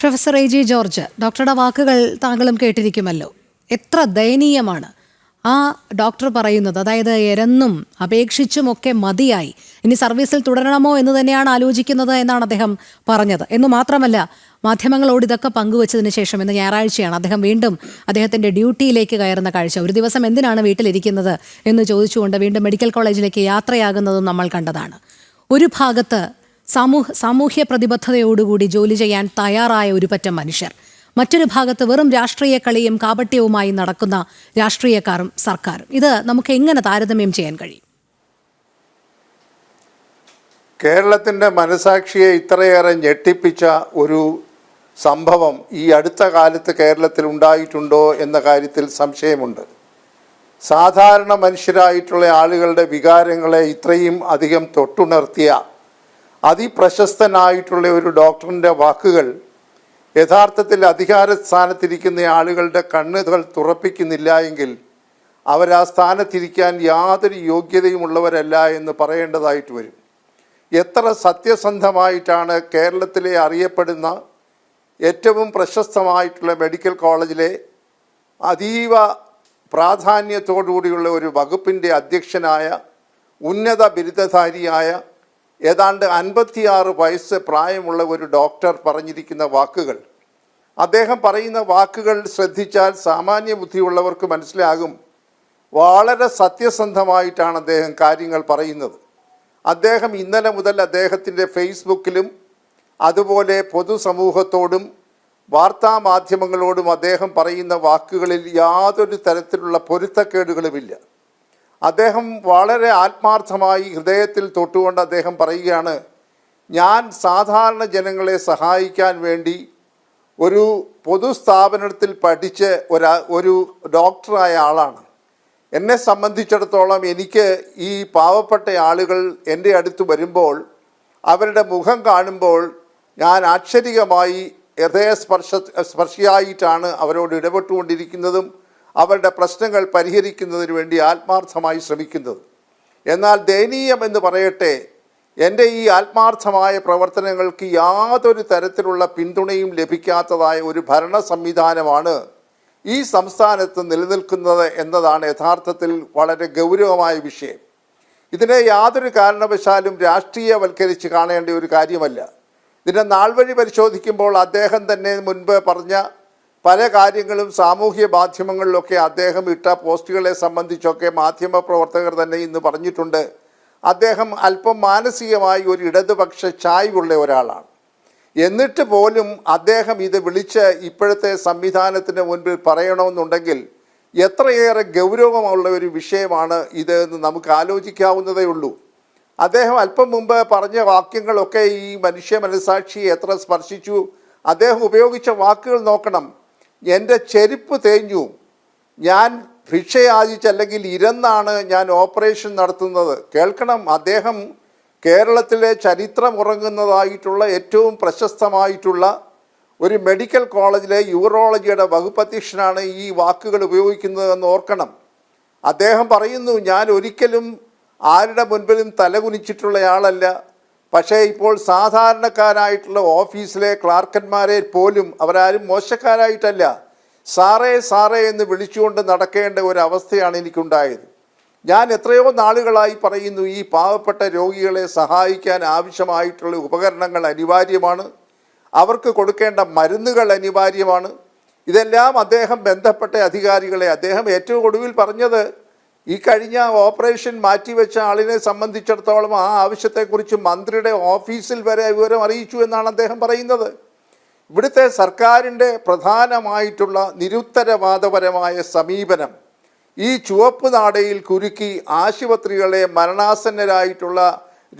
Professor എ.ജി. George, ഡോക്ടറുടെ വാക്കുകൾ താങ്കളും കേട്ടിരിക്കുമല്ലോ. എത്ര ദയനീയമാണ് ആ ഡോക്ടർ പറയുന്നത്. അതായത് എരന്നും അപേക്ഷിച്ചുമൊക്കെ മതിയായി, ഇനി സർവീസിൽ തുടരണമോ എന്ന് തന്നെയാണ് ആലോചിക്കുന്നത് എന്നാണ് അദ്ദേഹം പറഞ്ഞത്. എന്ന് മാത്രമല്ല, മാധ്യമങ്ങളോട് ഇതൊക്കെ പങ്കുവച്ചതിന് ശേഷം ഇന്ന് ഞായറാഴ്ചയാണ് അദ്ദേഹം വീണ്ടും അദ്ദേഹത്തിൻ്റെ ഡ്യൂട്ടിയിലേക്ക് കയറുന്ന കാഴ്ച. ഒരു ദിവസം എന്തിനാണ് വീട്ടിലിരിക്കുന്നത് എന്ന് ചോദിച്ചുകൊണ്ട് വീണ്ടും മെഡിക്കൽ കോളേജിലേക്ക് യാത്രയാകുന്നതും നമ്മൾ കണ്ടതാണ്. ഒരു ഭാഗത്ത് സാമൂഹ്യ പ്രതിബദ്ധതയോടുകൂടി ജോലി ചെയ്യാൻ തയ്യാറായ ഒരു പറ്റം മനുഷ്യർ, മറ്റൊരു ഭാഗത്ത് വെറും രാഷ്ട്രീയ കളിയും കാപട്യവുമായി നടക്കുന്ന രാഷ്ട്രീയക്കാരും സർക്കാരും. ഇത് നമുക്ക് എങ്ങനെ താരതമ്യം ചെയ്യാൻ കഴിയും? കേരളത്തിൻ്റെ മനസാക്ഷിയെ ഇത്രയേറെ ഞെട്ടിപ്പിച്ച ഒരു സംഭവം ഈ അടുത്ത കാലത്ത് കേരളത്തിൽ ഉണ്ടായിട്ടുണ്ടോ എന്ന കാര്യത്തിൽ സംശയമുണ്ട്. സാധാരണ മനുഷ്യരായിട്ടുള്ള ആളുകളുടെ വികാരങ്ങളെ ഇത്രയും അധികം തൊട്ടുണർത്തിയ അതിപ്രശസ്തനായിട്ടുള്ള ഒരു ഡോക്ടറിൻ്റെ വാക്കുകൾ യഥാർത്ഥത്തിൽ അധികാര സ്ഥാനത്തിരിക്കുന്ന ആളുകളുടെ കണ്ണുകൾ തുറപ്പിക്കുന്നില്ല എങ്കിൽ അവരാ സ്ഥാനത്തിരിക്കാൻ യാതൊരു യോഗ്യതയുമുള്ളവരല്ല എന്ന് പറയേണ്ടതായിട്ട് വരും. എത്ര സത്യസന്ധമായിട്ടാണ് കേരളത്തിലെ അറിയപ്പെടുന്ന ഏറ്റവും പ്രശസ്തമായിട്ടുള്ള മെഡിക്കൽ കോളേജിലെ അതീവ പ്രാധാന്യത്തോടുകൂടിയുള്ള ഒരു വകുപ്പിൻ്റെ അധ്യക്ഷനായ ഉന്നത ബിരുദധാരിയായ ഏതാണ്ട് 56 വയസ്സ് പ്രായമുള്ള ഒരു ഡോക്ടർ പറഞ്ഞിരിക്കുന്ന വാക്കുകൾ. അദ്ദേഹം പറയുന്ന വാക്കുകൾ ശ്രദ്ധിച്ചാൽ സാമാന്യ ബുദ്ധിയുള്ളവർക്ക് മനസ്സിലാകും വളരെ സത്യസന്ധമായിട്ടാണ് അദ്ദേഹം കാര്യങ്ങൾ പറയുന്നത്. അദ്ദേഹം ഇന്നലെ മുതൽ അദ്ദേഹത്തിൻ്റെ ഫേസ്ബുക്കിലും അതുപോലെ പൊതുസമൂഹത്തോടും വാർത്താമാധ്യമങ്ങളോടും അദ്ദേഹം പറയുന്ന വാക്കുകളിൽ യാതൊരു തരത്തിലുള്ള പൊരുത്തക്കേടുകളുമില്ല. അദ്ദേഹം വളരെ ആത്മാർത്ഥമായി ഹൃദയത്തിൽ തൊട്ടുകൊണ്ട് അദ്ദേഹം പറയുകയാണ്, ഞാൻ സാധാരണ ജനങ്ങളെ സഹായിക്കാൻ വേണ്ടി ഒരു പൊതുസ്ഥാപനത്തിൽ പഠിച്ച് ഒരു ഡോക്ടറായ ആളാണ്. എന്നെ സംബന്ധിച്ചിടത്തോളം എനിക്ക് ഈ പാവപ്പെട്ട ആളുകൾ എൻ്റെ അടുത്ത് വരുമ്പോൾ അവരുടെ മുഖം കാണുമ്പോൾ ഞാൻ ആശ്ചര്യമായി ഹൃദയസ്പർശിയായിട്ടാണ് അവരോട് ഇടപെട്ടുകൊണ്ടിരിക്കുന്നതും അവരുടെ പ്രശ്നങ്ങൾ പരിഹരിക്കുന്നതിന് വേണ്ടി ആത്മാർത്ഥമായി ശ്രമിക്കുന്നത്. എന്നാൽ ദയനീയം എന്ന് പറയട്ടെ, എൻ്റെ ഈ ആത്മാർത്ഥമായ പ്രവർത്തനങ്ങൾക്ക് യാതൊരു തരത്തിലുള്ള പിന്തുണയും ലഭിക്കാത്തതായ ഒരു ഭരണ സംവിധാനമാണ് ഈ സംസ്ഥാനത്ത് നിലനിൽക്കുന്നത് എന്നതാണ് യഥാർത്ഥത്തിൽ വളരെ ഗൗരവമായ വിഷയം. ഇതിനെ യാതൊരു കാരണവശാലും രാഷ്ട്രീയവൽക്കരിച്ച് കാണേണ്ട ഒരു കാര്യമല്ല. ഇതിൻ്റെ നാൾവഴി പരിശോധിക്കുമ്പോൾ അദ്ദേഹം തന്നെ മുൻപ് പറഞ്ഞ പല കാര്യങ്ങളും സാമൂഹ്യ മാധ്യമങ്ങളിലൊക്കെ അദ്ദേഹം ഇട്ട പോസ്റ്റുകളെ സംബന്ധിച്ചൊക്കെ മാധ്യമപ്രവർത്തകർ തന്നെ ഇന്ന് പറഞ്ഞിട്ടുണ്ട്. അദ്ദേഹം അല്പം മാനസികമായി ഒരു ഇടതുപക്ഷ ചായ്വുള്ള ഒരാളാണ്. എന്നിട്ട് പോലും അദ്ദേഹം ഇത് വിളിച്ച് ഇപ്പോഴത്തെ സംവിധാനത്തിന് മുൻപിൽ പറയണമെന്നുണ്ടെങ്കിൽ എത്രയേറെ ഗൗരവമുള്ള ഒരു വിഷയമാണ് ഇത് എന്ന് നമുക്ക് ആലോചിക്കാവുന്നതേ ഉള്ളൂ. അദ്ദേഹം അല്പം മുമ്പ് പറഞ്ഞ വാക്യങ്ങളൊക്കെ ഈ മനുഷ്യ മനസാക്ഷിയെ എത്ര സ്പർശിച്ചു. അദ്ദേഹം ഉപയോഗിച്ച വാക്കുകൾ നോക്കണം. എൻ്റെ ചെരുപ്പ് തേഞ്ഞു, ഞാൻ ഭിക്ഷയാചിച്ചല്ലെങ്കിൽ ഇരുന്നാണ് ഞാൻ ഓപ്പറേഷൻ നടത്തുന്നത്. കേൾക്കണം, അദ്ദേഹം കേരളത്തിലെ ചരിത്രമുറങ്ങുന്നതായിട്ടുള്ള ഏറ്റവും പ്രശസ്തമായിട്ടുള്ള ഒരു മെഡിക്കൽ കോളേജിലെ യൂറോളജിയുടെ വകുപ്പ് അധ്യക്ഷനാണ് ഈ വാക്കുകൾ ഉപയോഗിക്കുന്നതെന്ന് ഓർക്കണം. അദ്ദേഹം പറയുന്നു, ഞാൻ ഒരിക്കലും ആരുടെ മുൻപിലും തലകുനിച്ചിട്ടുള്ളയാളല്ല. പക്ഷേ ഇപ്പോൾ സാധാരണക്കാരായിട്ടുള്ള ഓഫീസിലെ ക്ലാർക്കന്മാരെ പോലും അവരാരും മോശക്കാരായിട്ടല്ല, സാറേ സാറേ എന്ന് വിളിച്ചുകൊണ്ട് നടക്കേണ്ട ഒരവസ്ഥയാണ് എനിക്കുണ്ടായത്. ഞാൻ എത്രയോ നാളുകളായി പറയുന്നു, ഈ പാവപ്പെട്ട രോഗികളെ സഹായിക്കാൻ ആവശ്യമായിട്ടുള്ള ഉപകരണങ്ങൾ അനിവാര്യമാണ്, അവർക്ക് കൊടുക്കേണ്ട മരുന്നുകൾ അനിവാര്യമാണ്. ഇതെല്ലാം അദ്ദേഹം ബന്ധപ്പെട്ട അധികാരികളെ, അദ്ദേഹം ഏറ്റവും ഒടുവിൽ പറഞ്ഞത് ഈ കഴിഞ്ഞ ഓപ്പറേഷൻ മാറ്റിവെച്ച ആളിനെ സംബന്ധിച്ചിടത്തോളം ആ ആവശ്യത്തെക്കുറിച്ച് മന്ത്രിയുടെ ഓഫീസിൽ വരെ വിവരം അറിയിച്ചു എന്നാണ് അദ്ദേഹം പറയുന്നത്. ഇവിടുത്തെ സർക്കാരിൻ്റെ പ്രധാനമായിട്ടുള്ള നിരുത്തരവാദപരമായ സമീപനം ഈ ചുവപ്പ് നാടയിൽ കുരുക്കി ആശുപത്രികളെ ആസന്നരായിട്ടുള്ള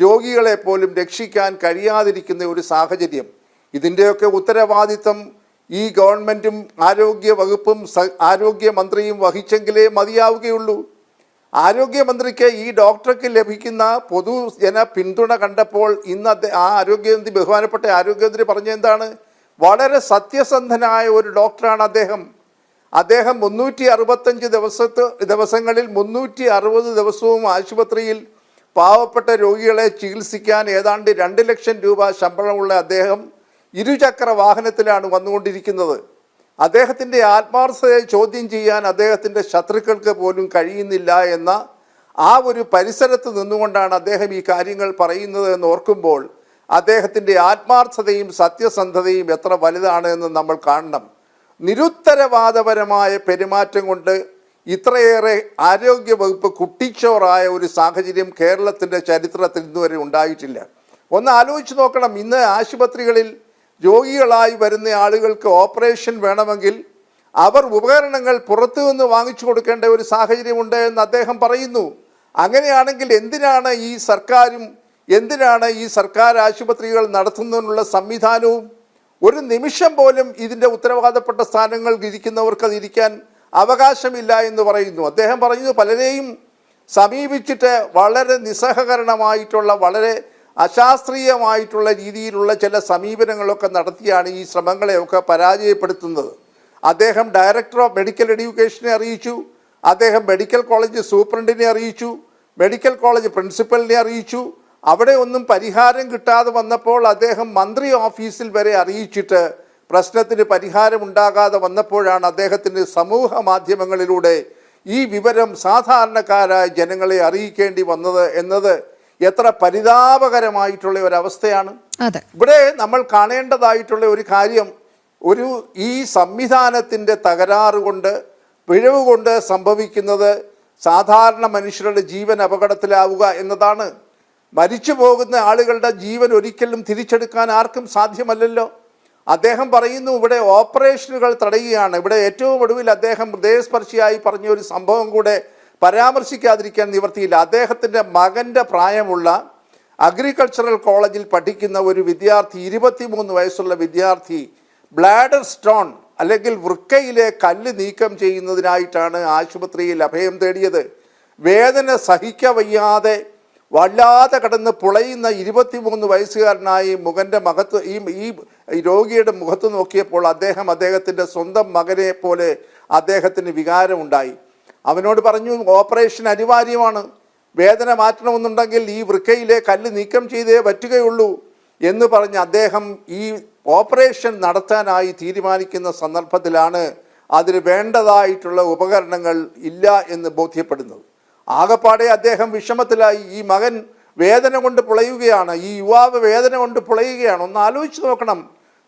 രോഗികളെ പോലും രക്ഷിക്കാൻ കഴിയാതിരിക്കുന്ന ഒരു സാഹചര്യം. ഇതിൻ്റെയൊക്കെ ഉത്തരവാദിത്തം ഈ ഗവൺമെൻറ്റും ആരോഗ്യ വകുപ്പും ആരോഗ്യമന്ത്രിയും വഹിച്ചെങ്കിലേ മതിയാവുകയുള്ളൂ. ആരോഗ്യമന്ത്രിക്ക് ഈ ഡോക്ടർക്ക് ലഭിക്കുന്ന പൊതുജന പിന്തുണ കണ്ടപ്പോൾ ഇന്ന് ആരോഗ്യമന്ത്രി, ബഹുമാനപ്പെട്ട ആരോഗ്യമന്ത്രി പറഞ്ഞെന്താണ്, വളരെ സത്യസന്ധനായ ഒരു ഡോക്ടറാണ് അദ്ദേഹം. 365 ദിവസങ്ങളിൽ 360 ദിവസവും ആശുപത്രിയിൽ പാവപ്പെട്ട രോഗികളെ ചികിത്സിക്കാൻ ഏതാണ്ട് 2 ലക്ഷം രൂപ ശമ്പളമുള്ള അദ്ദേഹം ഇരുചക്ര വാഹനത്തിലാണ് വന്നുകൊണ്ടിരിക്കുന്നത്. അദ്ദേഹത്തിൻ്റെ ആത്മാർത്ഥതയെ ചോദ്യം ചെയ്യാൻ അദ്ദേഹത്തിൻ്റെ ശത്രുക്കൾക്ക് പോലും കഴിയുന്നില്ല എന്ന ആ ഒരു പരിസരത്ത് നിന്നുകൊണ്ടാണ് അദ്ദേഹം ഈ കാര്യങ്ങൾ പറയുന്നത് എന്ന് ഓർക്കുമ്പോൾ അദ്ദേഹത്തിൻ്റെ ആത്മാർത്ഥതയും സത്യസന്ധതയും എത്ര വലുതാണ് എന്ന് നമ്മൾ കാണണം. നിരുത്തരവാദപരമായ പെരുമാറ്റം കൊണ്ട് ഇത്രയേറെ ആരോഗ്യവകുപ്പ് കുട്ടിച്ചോറായ ഒരു സാഹചര്യം കേരളത്തിൻ്റെ ചരിത്രത്തിൽ ഇന്നുവരെ ഉണ്ടായിട്ടില്ല. ഒന്ന് ആലോചിച്ച് നോക്കണം. ഇന്ന് ആശുപത്രികളിൽ രോഗികളായി വരുന്ന ആളുകൾക്ക് ഓപ്പറേഷൻ വേണമെങ്കിൽ അവർ ഉപകരണങ്ങൾ പുറത്തു നിന്ന് വാങ്ങിച്ചു കൊടുക്കേണ്ട ഒരു സാഹചര്യമുണ്ട് എന്ന് അദ്ദേഹം പറയുന്നു. അങ്ങനെയാണെങ്കിൽ എന്തിനാണ് ഈ സർക്കാർ ആശുപത്രികൾ നടത്തുന്നതിനുള്ള സംവിധാനവും? ഒരു നിമിഷം പോലും ഇതിൻ്റെ ഉത്തരവാദപ്പെട്ട സ്ഥാനങ്ങളിൽ ഇരിക്കുന്നവർക്ക് അതിരിക്കാൻ അവകാശമില്ല എന്ന് പറയുന്നു. അദ്ദേഹം പറയുന്നു പലരെയും സമീപിച്ചിട്ട് വളരെ നിസ്സഹകരണമായിട്ടുള്ള, വളരെ അശാസ്ത്രീയമായിട്ടുള്ള രീതിയിലുള്ള ചില സമീപനങ്ങളൊക്കെ നടത്തിയാണ് ഈ ശ്രമങ്ങളെയൊക്കെ പരാജയപ്പെടുത്തുന്നത്. അദ്ദേഹം ഡയറക്ടർ ഓഫ് മെഡിക്കൽ എഡ്യൂക്കേഷനെ അറിയിച്ചു, അദ്ദേഹം മെഡിക്കൽ കോളേജ് സൂപ്രണ്ടിനെ അറിയിച്ചു, മെഡിക്കൽ കോളേജ് പ്രിൻസിപ്പലിനെ അറിയിച്ചു. അവിടെ ഒന്നും പരിഹാരം കിട്ടാതെ വന്നപ്പോൾ അദ്ദേഹം മന്ത്രി ഓഫീസിൽ വരെ അറിയിച്ചിട്ട് പ്രശ്നത്തിന് പരിഹാരമുണ്ടാകാതെ വന്നപ്പോഴാണ് അദ്ദേഹത്തിന് സമൂഹ മാധ്യമങ്ങളിലൂടെ ഈ വിവരം സാധാരണക്കാരായ ജനങ്ങളെ അറിയിക്കേണ്ടി വന്നത് എന്നത് എത്ര പരിതാപകരമായിട്ടുള്ള ഒരവസ്ഥയാണ്. ഇവിടെ നമ്മൾ കാണേണ്ടതായിട്ടുള്ള ഒരു കാര്യം, ഈ സംവിധാനത്തിൻ്റെ തകരാറ് കൊണ്ട്, പിഴവ് കൊണ്ട് സംഭവിക്കുന്നത് സാധാരണ മനുഷ്യരുടെ ജീവൻ അപകടത്തിലാവുക എന്നതാണ്. മരിച്ചു പോകുന്ന ആളുകളുടെ ജീവൻ ഒരിക്കലും തിരിച്ചെടുക്കാൻ ആർക്കും സാധ്യമല്ലല്ലോ. അദ്ദേഹം പറയുന്നു ഇവിടെ ഓപ്പറേഷനുകൾ തടയുകയാണ്. ഇവിടെ ഏറ്റവും ഒടുവിൽ അദ്ദേഹം ഹൃദയസ്പർശിയായി പറഞ്ഞൊരു സംഭവം കൂടെ പരാമർശിക്കാതിരിക്കാൻ നിവർത്തിയില്ല. അദ്ദേഹത്തിൻ്റെ മകൻ്റെ പ്രായമുള്ള അഗ്രികൾച്ചറൽ കോളേജിൽ പഠിക്കുന്ന ഒരു വിദ്യാർത്ഥി, 23 വയസ്സുള്ള വിദ്യാർത്ഥി, ബ്ലാഡർ സ്റ്റോൺ അല്ലെങ്കിൽ വൃക്കയിലെ കല്ല് നീക്കം ചെയ്യുന്നതിനായിട്ടാണ് ആശുപത്രിയിൽ അഭയം തേടിയത്. വേദന സഹിക്കവയ്യാതെ വല്ലാതെ കടന്ന് പുളയുന്ന 23 വയസ്സുകാരനായി ഈ രോഗിയുടെ മുഖത്ത് നോക്കിയപ്പോൾ അദ്ദേഹത്തിൻ്റെ സ്വന്തം മകനെ പോലെ അദ്ദേഹത്തിന് വികാരമുണ്ടായി. അവനോട് പറഞ്ഞു ഓപ്പറേഷൻ അനിവാര്യമാണ്, വേദന മാറ്റണമെന്നുണ്ടെങ്കിൽ ഈ വൃക്കയിലെ കല്ല് നീക്കം ചെയ്തേ പറ്റുകയുള്ളൂ എന്ന് പറഞ്ഞ് അദ്ദേഹം ഈ ഓപ്പറേഷൻ നടത്താനായി തീരുമാനിക്കുന്ന സന്ദർഭത്തിലാണ് അതിന് വേണ്ടതായിട്ടുള്ള ഉപകരണങ്ങൾ ഇല്ല എന്ന് ബോധ്യപ്പെടുന്നത്. ആകപ്പാടെ അദ്ദേഹം വിഷമത്തിലായി. ഈ മകൻ വേദന കൊണ്ട് പുളയുകയാണ്, ഈ യുവാവ് വേദന കൊണ്ട് പുളയുകയാണ്. ഒന്ന് ആലോചിച്ച് നോക്കണം.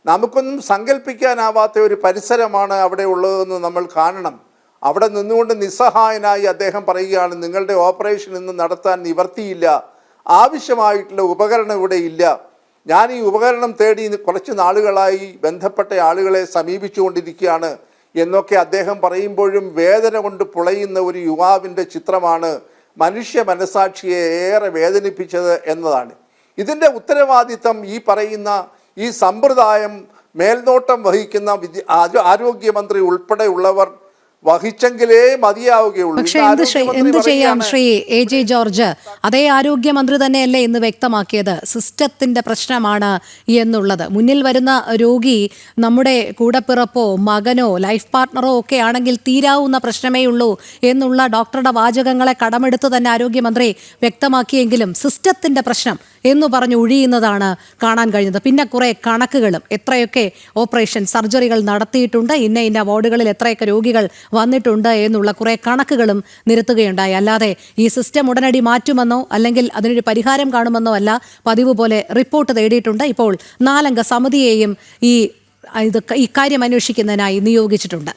നമുക്കൊന്നും സങ്കല്പിക്കാനാവാത്ത ഒരു പരിസരമാണ് അവിടെ ഉള്ളതെന്ന് നമ്മൾ കാണണം. അവിടെ നിന്നുകൊണ്ട് നിസ്സഹായനായി അദ്ദേഹം പറയുകയാണ്, നിങ്ങളുടെ ഓപ്പറേഷൻ ഇന്ന് നടത്താൻ നിവർത്തിയില്ല, ആവശ്യമായിട്ടുള്ള ഉപകരണം ഇവിടെ ഇല്ല. ഞാൻ ഈ ഉപകരണം തേടി കുറച്ച് നാളുകളായി ബന്ധപ്പെട്ട ആളുകളെ സമീപിച്ചുകൊണ്ടിരിക്കുകയാണ് എന്നൊക്കെ അദ്ദേഹം പറയുമ്പോഴും വേദന കൊണ്ട് പുളയുന്ന ഒരു യുവാവിൻ്റെ ചിത്രമാണ് മനുഷ്യ മനസാക്ഷിയെ ഏറെ വേദനിപ്പിച്ചത് എന്നതാണ്. ഇതിൻ്റെ ഉത്തരവാദിത്തം ഈ പറയുന്ന ഈ സമ്പ്രദായം മേൽനോട്ടം വഹിക്കുന്ന ആരോഗ്യമന്ത്രി ഉൾപ്പെടെയുള്ളവർ വഹിച്ചെങ്കിലേ മതിയാവുകയുള്ളൂ. പക്ഷേ എന്ത് ചെയ്യാം ശ്രീ എ ജെ ജോർജ്, അതേ ആരോഗ്യമന്ത്രി തന്നെയല്ലേ ഇന്ന് വ്യക്തമാക്കിയത് സിസ്റ്റത്തിന്റെ പ്രശ്നമാണ് എന്നുള്ളത്. മുന്നിൽ വരുന്ന രോഗി നമ്മുടെ കൂടപ്പിറപ്പോ മകനോ ലൈഫ് പാർട്ട്ണറോ ഒക്കെ ആണെങ്കിൽ തീരാവുന്ന പ്രശ്നമേ ഉള്ളൂ എന്നുള്ള ഡോക്ടറുടെ വാചകങ്ങളെ കടമെടുത്ത് തന്നെ ആരോഗ്യമന്ത്രി വ്യക്തമാക്കിയെങ്കിലും സിസ്റ്റത്തിന്റെ പ്രശ്നം എന്ന് പറഞ്ഞ് ഒഴിയുന്നതാണ് കാണാൻ കഴിഞ്ഞത്. പിന്നെ കുറെ കണക്കുകളും, എത്രയൊക്കെ ഓപ്പറേഷൻ സർജറികൾ നടത്തിയിട്ടുണ്ട്, ഇന്ന വാർഡുകളിൽ എത്രയൊക്കെ രോഗികൾ വന്നിട്ടുണ്ട് എന്നുള്ള കുറെ കണക്കുകളും നിരത്തുകയുണ്ടായി. അല്ലാതെ ഈ സിസ്റ്റം ഉടനടി മാറ്റുമെന്നോ അല്ലെങ്കിൽ അതിനൊരു പരിഹാരം കാണുമെന്നോ അല്ല. പതിവ് പോലെ റിപ്പോർട്ട് തേടിയിട്ടുണ്ട്. ഇപ്പോൾ 4 അംഗ സമിതിയെയും ഈ കാര്യം അന്വേഷിക്കുന്നതിനായി നിയോഗിച്ചിട്ടുണ്ട്.